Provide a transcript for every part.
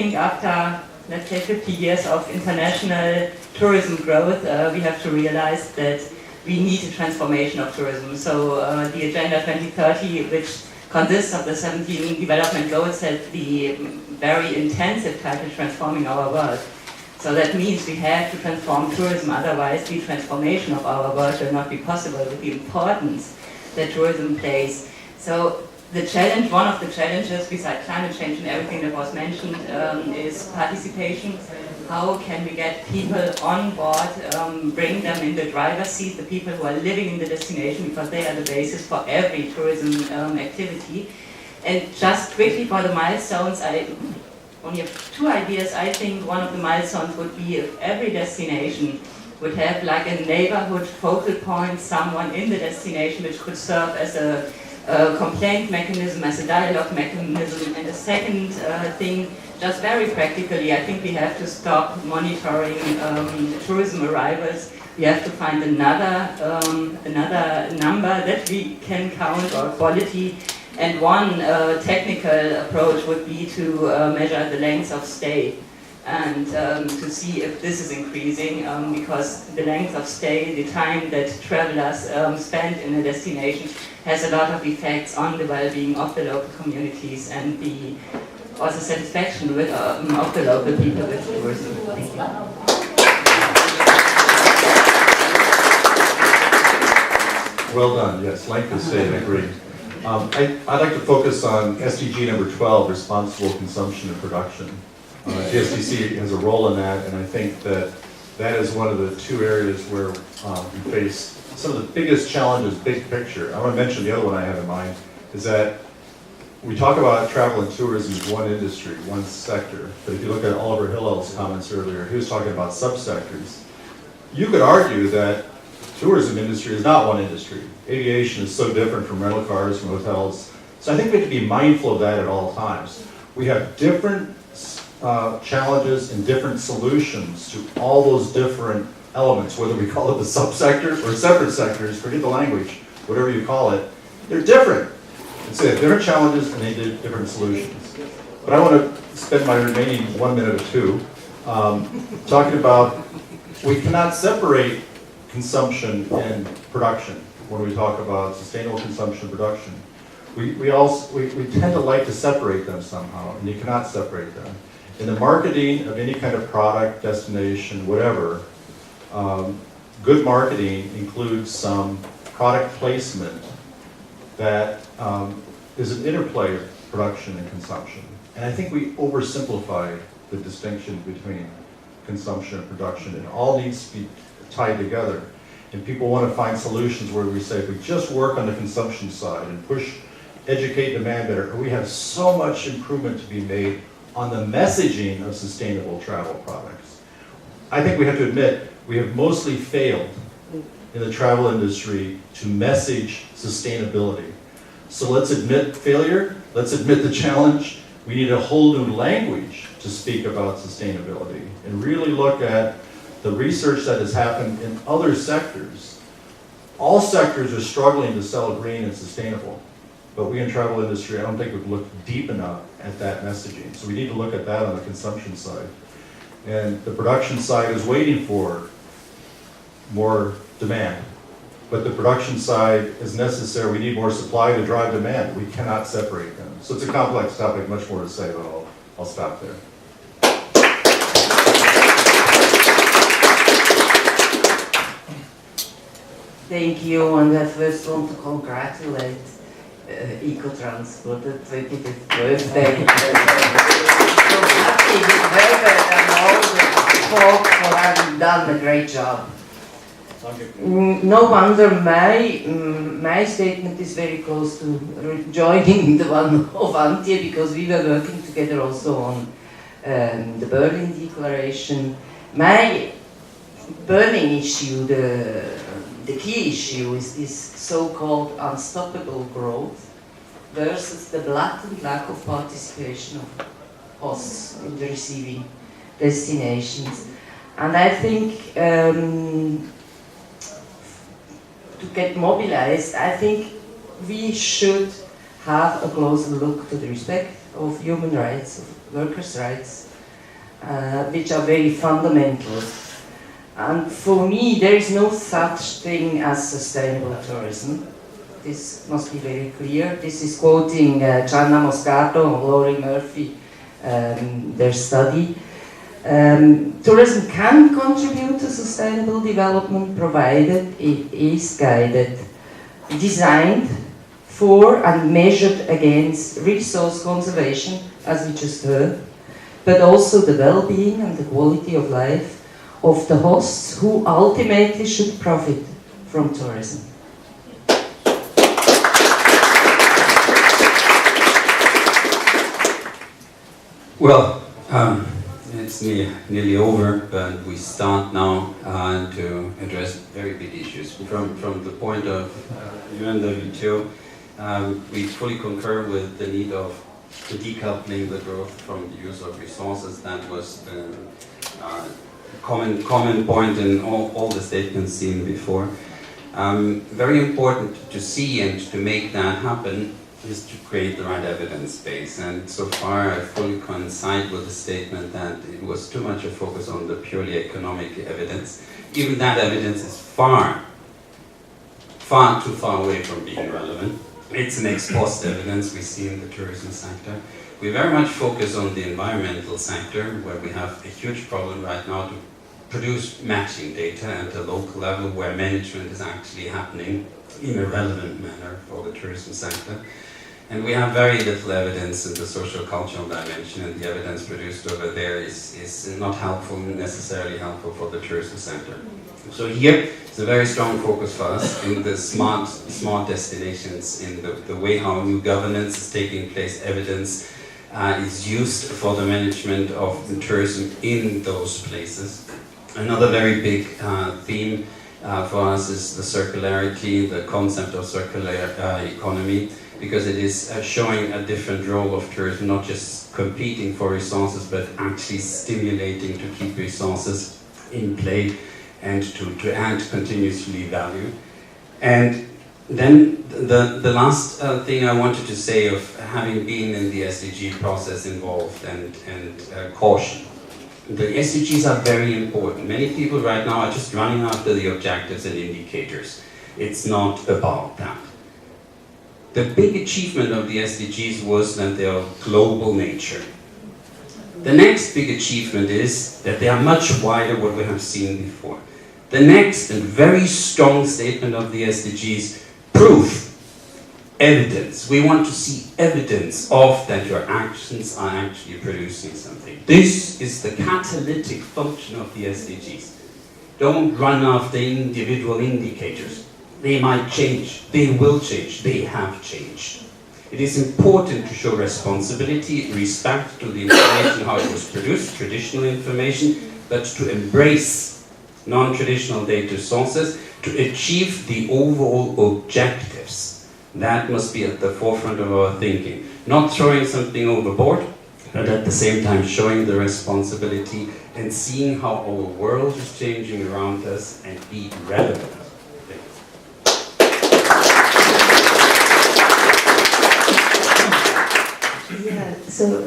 think after, let's say, 50 years of international tourism growth, we have to realize that we need a transformation of tourism. So the Agenda 2030, which consists of the 17 development goals, has the very intensive title Transforming Our World. So that means we have to transform tourism, otherwise the transformation of our world will not be possible with the importance that tourism plays. So the challenge, one of the challenges besides climate change and everything that was mentioned, is participation. How can we get people on board, bring them in the driver's seat, the people who are living in the destination, because they are the basis for every tourism activity. And just quickly for the milestones, I only have 2 ideas. I think one of the milestones would be if every destination would have like a neighborhood focal point, someone in the destination which could serve as a complaint mechanism, as a dialogue mechanism. And the second thing, just very practically, I think we have to stop monitoring tourism arrivals. We have to find another number that we can count, or quality. And one technical approach would be to measure the length of stay and to see if this is increasing, because the length of stay, the time that travelers spend in a destination, has a lot of effects on the well-being of the local communities and the also satisfaction with, of the local people with tourism. Thank you. Well done, yes, length of stay, I agree. I'd like to focus on SDG number 12, responsible consumption and production. GSTC has a role in that, and I think that that is one of the 2 areas where we face some of the biggest challenges, big picture. I want to mention the other one I have in mind, is that we talk about travel and tourism as one industry, one sector, but if you look at Oliver Hillel's comments earlier, he was talking about subsectors. You could argue that tourism industry is not one industry. Aviation is so different from rental cars, from hotels. So I think we have to be mindful of that at all times. We have different challenges and different solutions to all those different elements, whether we call it the subsectors or separate sectors, forget the language, whatever you call it, they're different. And so they have different challenges and they have different solutions. But I want to spend my remaining 1 minute or 2 talking about we cannot separate consumption and production when we talk about sustainable consumption and production. We tend to like to separate them somehow, and you cannot separate them. In the marketing of any kind of product, destination, whatever, good marketing includes some product placement that is an interplay of production and consumption. And I think we oversimplify the distinction between consumption and production. It all needs to be tied together. And people want to find solutions where we say, if we just work on the consumption side and push, educate, demand better, we have so much improvement to be made on the messaging of sustainable travel products. I think we have to admit, we have mostly failed in the travel industry to message sustainability. So let's admit failure, let's admit the challenge. We need a whole new language to speak about sustainability and really look at the research that has happened in other sectors. All sectors are struggling to sell green and sustainable, but we in travel industry, I don't think we've looked deep enough at that messaging. So we need to look at that on the consumption side. And the production side is waiting for more demand. But the production side is necessary. We need more supply to drive demand. We cannot separate them. So it's a complex topic, much more to say, but I'll stop there. Thank you, and I first want to congratulate Ecotrans for the 25th birthday. So happy with Herbert and all the folk for having done a great job. No wonder my statement is very close to joining the one of Antje, because we were working together also on the Berlin Declaration. My burning issue, the key issue, is this so-called unstoppable growth versus the blatant lack of participation of hosts in the receiving destinations. And I think to get mobilized, I think we should have a closer look to the respect of human rights, of workers' rights, which are very fundamental. And for me, there is no such thing as sustainable tourism. This must be very clear. This is quoting Gianna Moscato and Laurie Murphy, their study. Tourism can contribute to sustainable development provided it is guided, designed for and measured against resource conservation, as we just heard, but also the well-being and the quality of life of the hosts who ultimately should profit from tourism. Well, it's nearly over, but we start now to address very big issues. From the point of UNWTO, we fully concur with the need of decoupling the growth from the use of resources. That was the common point in all the statements seen before. Very important to see and to make that happen is to create the right evidence base. And so far I fully coincide with the statement that it was too much a focus on the purely economic evidence. Even that evidence is far too far away from being relevant. It's an ex post evidence we see in the tourism sector. We very much focus on the environmental sector, where we have a huge problem right now to produce matching data at a local level where management is actually happening in a relevant manner for the tourism sector. And we have very little evidence in the social cultural dimension, and the evidence produced over there is not helpful, necessarily helpful for the tourism sector. So here, it's a very strong focus for us in the smart destinations, in the way how new governance is taking place, evidence is used for the management of the tourism in those places. Another very big theme for us is the circularity, the concept of circular economy, because it is showing a different role of tourism, not just competing for resources, but actually stimulating to keep resources in play and to add continuously value. And then the last thing I wanted to say, of having been in the SDG process involved and caution. The SDGs are very important. Many people right now are just running after the objectives and indicators. It's not about that. The big achievement of the SDGs was that they are global nature. The next big achievement is that they are much wider what we have seen before. The next and very strong statement of the SDGs, proof, evidence. We want to see evidence of that your actions are actually producing something. This is the catalytic function of the SDGs. Don't run after individual indicators. They might change, they will change, they have changed. It is important to show responsibility, respect to the information, how it was produced, traditional information, but to embrace non-traditional data sources to achieve the overall objectives. That must be at the forefront of our thinking. Not throwing something overboard, but at the same time showing the responsibility and seeing how our world is changing around us and be relevant. Yeah, so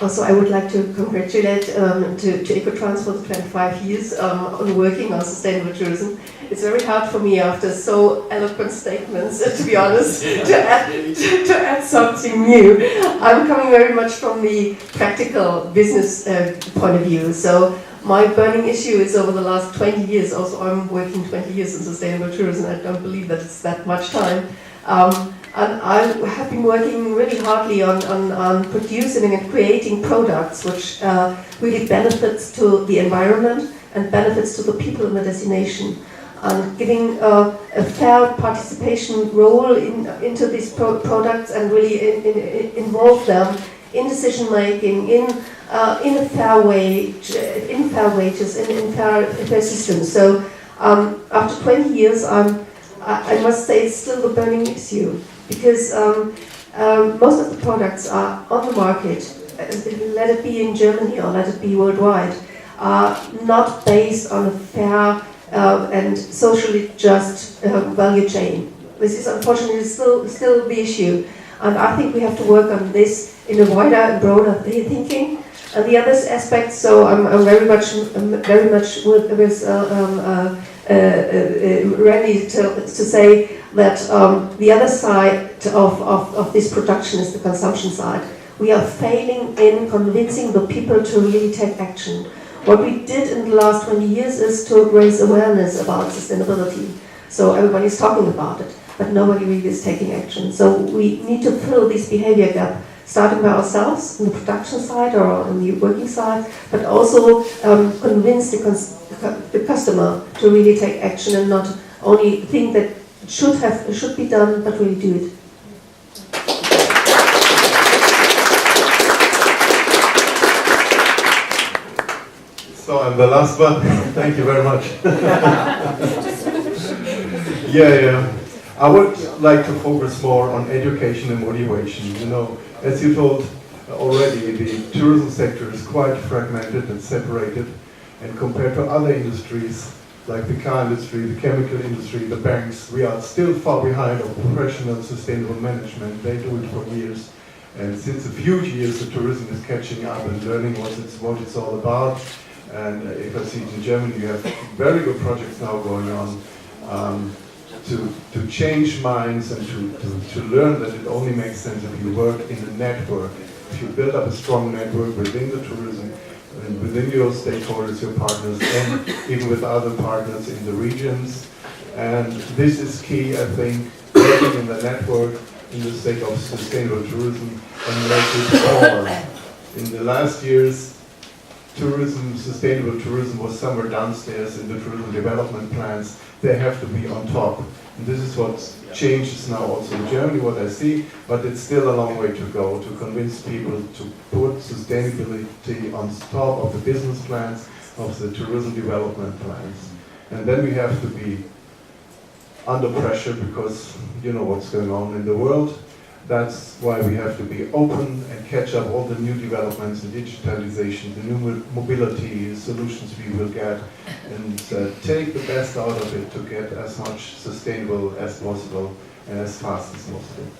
also I would like to congratulate to Ecotrans for the 25 years on working on sustainable tourism. It's very hard for me after so eloquent statements, to be honest, to add something new. I'm coming very much from the practical business point of view. So my burning issue is over the last 20 years, also I'm working 20 years in sustainable tourism, I don't believe that it's that much time. And I have been working really hardly on producing and creating products which really benefits to the environment and benefits to the people in the destination. And giving a fair participation role into these products and really involve them in decision making, in a fair wage, in fair wages, in fair systems. So after 20 years, I must say it's still a burning issue. Because most of the products are on the market, let it be in Germany or let it be worldwide, are not based on a fair and socially just value chain. This is unfortunately still the issue. And I think we have to work on this in a wider and broader thinking. And the other aspect, so I'm very much with ready to say that the other side of this production is the consumption side. We are failing in convincing the people to really take action. What we did in the last 20 years is to raise awareness about sustainability. So everybody's talking about it, but nobody really is taking action. So we need to fill this behavior gap, starting by ourselves on the production side or on the working side, but also convince the customer to really take action and not only think that it should be done, but really do it. So I'm the last one. Thank you very much. Yeah. I would like to focus more on education and motivation. You know, as you told already, the tourism sector is quite fragmented and separated, and compared to other industries like the car industry, the chemical industry, the banks, we are still far behind of professional sustainable management. They do it for years, and since a few years the tourism is catching up and learning what it's all about. And if I see it in Germany, you have very good projects now going on to change minds and to learn that it only makes sense if you work in a network. If you build up a strong network within the tourism, and within your stakeholders, your partners, and even with other partners in the regions. And this is key, I think, working in the network in the sake of sustainable tourism and make it more. In the last years, sustainable tourism was somewhere downstairs in the tourism development plans. They have to be on top. And this is what changes now also in Germany, what I see, but it's still a long way to go to convince people to put sustainability on top of the business plans, of the tourism development plans. And then we have to be under pressure because you know what's going on in the world. That's why we have to be open and catch up all the new developments in digitalization, the new mobility solutions we will get, and take the best out of it to get as much sustainable as possible and as fast as possible.